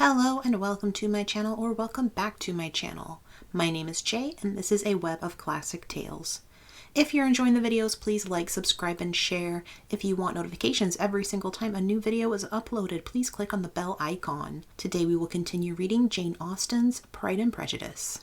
Hello and welcome to my channel, or welcome back to my channel. My name is Jay and this is a web of classic tales. If you're enjoying the videos, please like, subscribe, and share. If you want notifications every single time a new video is uploaded, please click on the bell icon. Today we will continue reading Jane Austen's Pride and Prejudice.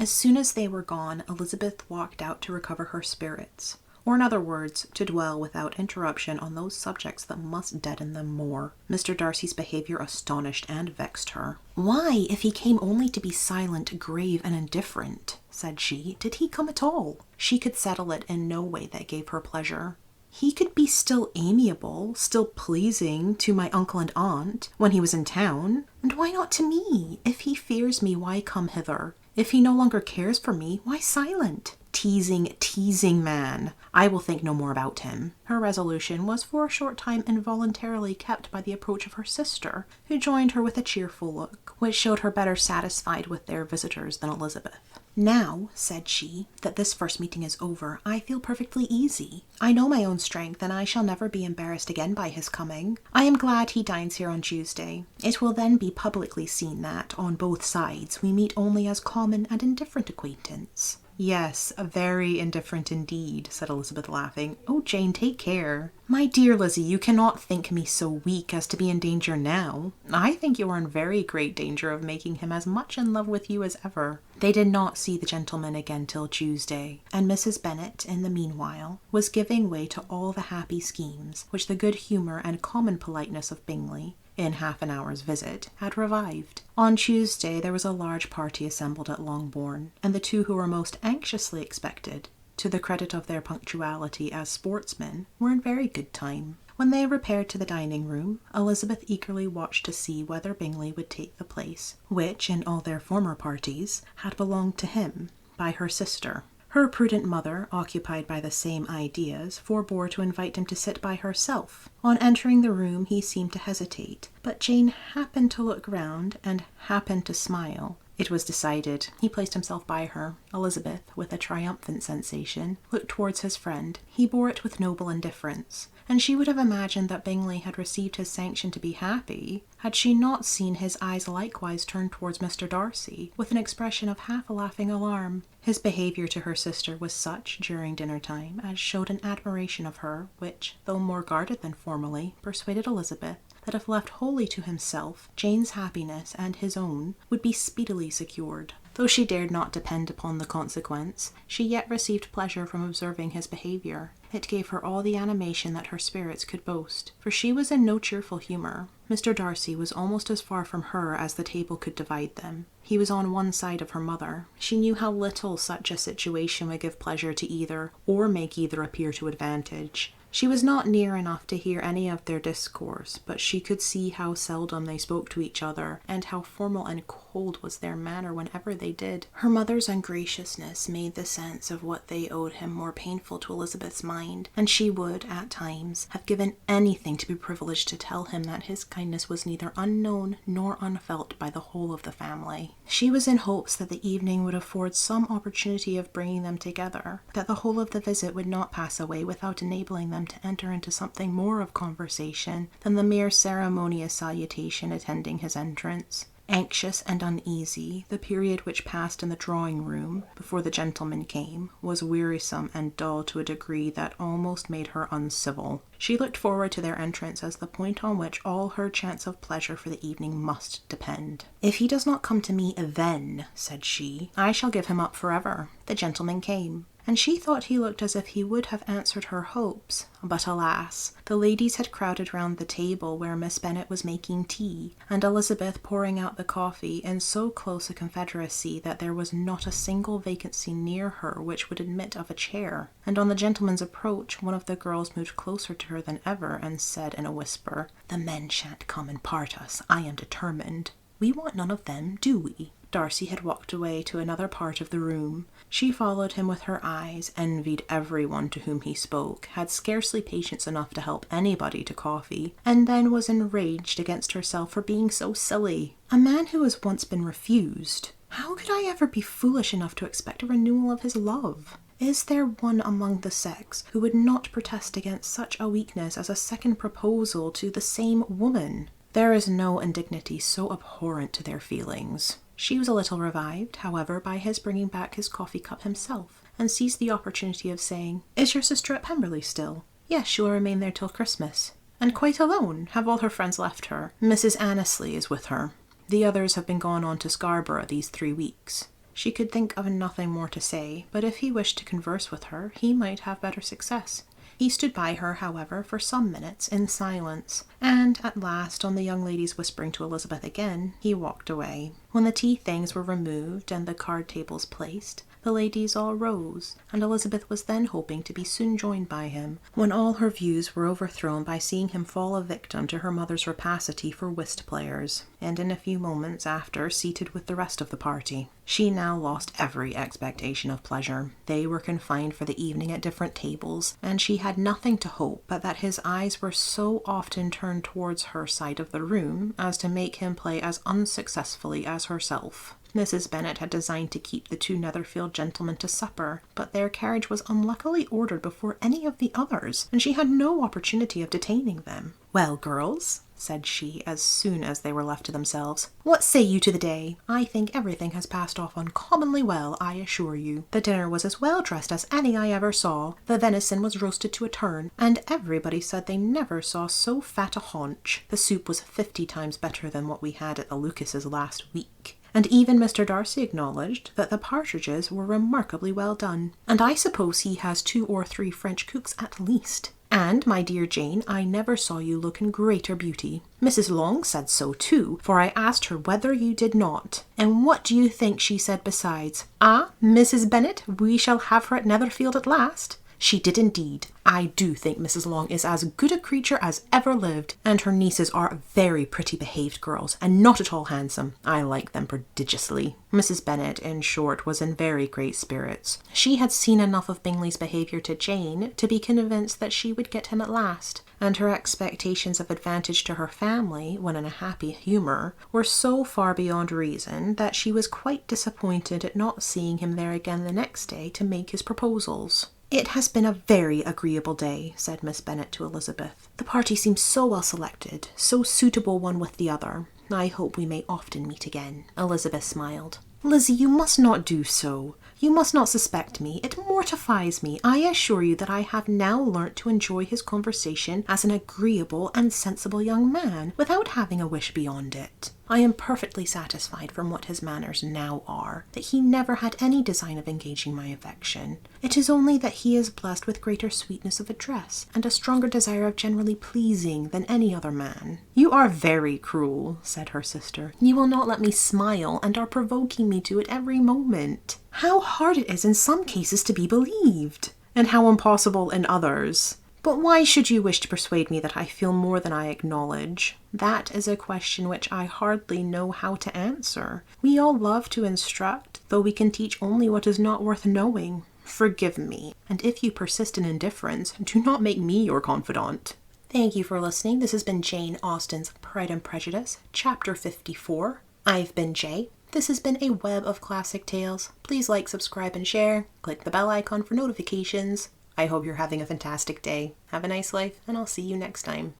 As soon as they were gone, Elizabeth walked out to recover her spirits. Or in other words, to dwell without interruption on those subjects that must deaden them more. Mr. Darcy's behaviour astonished and vexed her. "Why, if he came only to be silent, grave, and indifferent," said she, "did he come at all?" She could settle it in no way that gave her pleasure. "He could be still amiable, still pleasing to my uncle and aunt, when he was in town. And why not to me? If he fears me, why come hither? If he no longer cares for me, why silent? Teasing man. I will think no more about him." Her resolution was for a short time involuntarily kept by the approach of her sister, who joined her with a cheerful look, which showed her better satisfied with their visitors than Elizabeth. "Now," said she, "that this first meeting is over, I feel perfectly easy. I know my own strength, and I shall never be embarrassed again by his coming. I am glad he dines here on Tuesday. It will then be publicly seen that, on both sides, we meet only as common and indifferent acquaintance." "Yes, very indifferent indeed," said Elizabeth, laughing. "Oh, Jane, take care." "My dear Lizzie, you cannot think me so weak as to be in danger now. I think you are in very great danger of making him as much in love with you as ever." They did not see the gentleman again till Tuesday, and Mrs. Bennet, in the meanwhile, was giving way to all the happy schemes which the good humour and common politeness of Bingley, in half an hour's visit, had revived. On Tuesday there was a large party assembled at Longbourn, and the two who were most anxiously expected, to the credit of their punctuality as sportsmen, were in very good time. When they repaired to the dining-room, Elizabeth eagerly watched to see whether Bingley would take the place, which, in all their former parties, had belonged to him, by her sister. Her prudent mother, occupied by the same ideas, forbore to invite him to sit by herself. On entering the room he seemed to hesitate, but Jane happened to look round, and happened to smile. It was decided. He placed himself by her. Elizabeth, with a triumphant sensation, looked towards his friend. He bore it with noble indifference, and she would have imagined that Bingley had received his sanction to be happy, had she not seen his eyes likewise turned towards Mr. Darcy, with an expression of half-laughing alarm. His behaviour to her sister was such, during dinner-time, as showed an admiration of her, which, though more guarded than formerly, persuaded Elizabeth that if left wholly to himself, Jane's happiness and his own would be speedily secured. Though she dared not depend upon the consequence, she yet received pleasure from observing his behaviour. It gave her all the animation that her spirits could boast, for she was in no cheerful humour. Mr. Darcy was almost as far from her as the table could divide them. He was on one side of her mother. She knew how little such a situation would give pleasure to either, or make either appear to advantage. She was not near enough to hear any of their discourse, but she could see how seldom they spoke to each other, and how formal and cold was their manner whenever they did. Her mother's ungraciousness made the sense of what they owed him more painful to Elizabeth's mind, and she would, at times, have given anything to be privileged to tell him that his kindness was neither unknown nor unfelt by the whole of the family. She was in hopes that the evening would afford some opportunity of bringing them together, that the whole of the visit would not pass away without enabling them to enter into something more of conversation than the mere ceremonious salutation attending his entrance. Anxious and uneasy, the period which passed in the drawing-room, before the gentlemen came, was wearisome and dull to a degree that almost made her uncivil. She looked forward to their entrance as the point on which all her chance of pleasure for the evening must depend. "If he does not come to me then," said she, "I shall give him up forever." The gentleman came, and she thought he looked as if he would have answered her hopes. But alas, the ladies had crowded round the table where Miss Bennet was making tea, and Elizabeth pouring out the coffee in so close a confederacy that there was not a single vacancy near her which would admit of a chair. And on the gentleman's approach, one of the girls moved closer to her than ever, and said in a whisper, "The men shan't come and part us, I am determined." "We want none of them, do we?" Darcy had walked away to another part of the room. She followed him with her eyes, envied everyone to whom he spoke, had scarcely patience enough to help anybody to coffee, and then was enraged against herself for being so silly. A man who has once been refused. How could I ever be foolish enough to expect a renewal of his love? Is there one among the sex who would not protest against such a weakness as a second proposal to the same woman? There is no indignity so abhorrent to their feelings. She was a little revived, however, by his bringing back his coffee cup himself, and seized the opportunity of saying, "Is your sister at Pemberley still?" "Yes, she will remain there till Christmas." "And quite alone? Have all her friends left her?" "Mrs. Annesley is with her. The others have been gone on to Scarborough these 3 weeks." She could think of nothing more to say, but if he wished to converse with her, he might have better success. He stood by her, however, for some minutes in silence, and at last, on the young lady's whispering to Elizabeth again, he walked away. When the tea things were removed and the card tables placed, the ladies all rose, and Elizabeth was then hoping to be soon joined by him, when all her views were overthrown by seeing him fall a victim to her mother's rapacity for whist players, and in a few moments after seated with the rest of the party. She now lost every expectation of pleasure. They were confined for the evening at different tables, and she had nothing to hope but that his eyes were so often turned towards her side of the room as to make him play as unsuccessfully as herself. Mrs. Bennet had designed to keep the 2 Netherfield gentlemen to supper, but their carriage was unluckily ordered before any of the others, and she had no opportunity of detaining them. "Well, girls," said she, as soon as they were left to themselves, "what say you to the day? I think everything has passed off uncommonly well, I assure you. The dinner was as well dressed as any I ever saw. The venison was roasted to a turn, and everybody said they never saw so fat a haunch. The soup was 50 times better than what we had at the Lucases last week. And even Mr. Darcy acknowledged that the partridges were remarkably well done. And I suppose he has 2 or 3 French cooks at least. And, my dear Jane, I never saw you look in greater beauty. Mrs. Long said so too, for I asked her whether you did not. And what do you think she said besides? 'Ah, Mrs. Bennet, we shall have her at Netherfield at last.' She did indeed. I do think Mrs. Long is as good a creature as ever lived, and her nieces are very pretty behaved girls, and not at all handsome. I like them prodigiously." Mrs. Bennet, in short, was in very great spirits. She had seen enough of Bingley's behaviour to Jane to be convinced that she would get him at last, and her expectations of advantage to her family, when in a happy humour, were so far beyond reason that she was quite disappointed at not seeing him there again the next day to make his proposals. "It has been a very agreeable day," said Miss Bennet to Elizabeth. "The party seems so well selected, so suitable one with the other. I hope we may often meet again." Elizabeth smiled. "Lizzie, you must not do so. You must not suspect me. It mortifies me. I assure you that I have now learnt to enjoy his conversation as an agreeable and sensible young man, without having a wish beyond it. I am perfectly satisfied from what his manners now are, that he never had any design of engaging my affection. It is only that he is blessed with greater sweetness of address, and a stronger desire of generally pleasing than any other man." "You are very cruel," said her sister. "You will not let me smile, and are provoking me to it every moment. How hard it is in some cases to be believed, and how impossible in others. But why should you wish to persuade me that I feel more than I acknowledge? That is a question which I hardly know how to answer. We all love to instruct, though we can teach only what is not worth knowing. Forgive me, and if you persist in indifference, do not make me your confidant." Thank you for listening. This has been Jane Austen's Pride and Prejudice, Chapter 54. I've been Jay. This has been a web of classic tales. Please like, subscribe, and share. Click the bell icon for notifications. I hope you're having a fantastic day. Have a nice life, and I'll see you next time.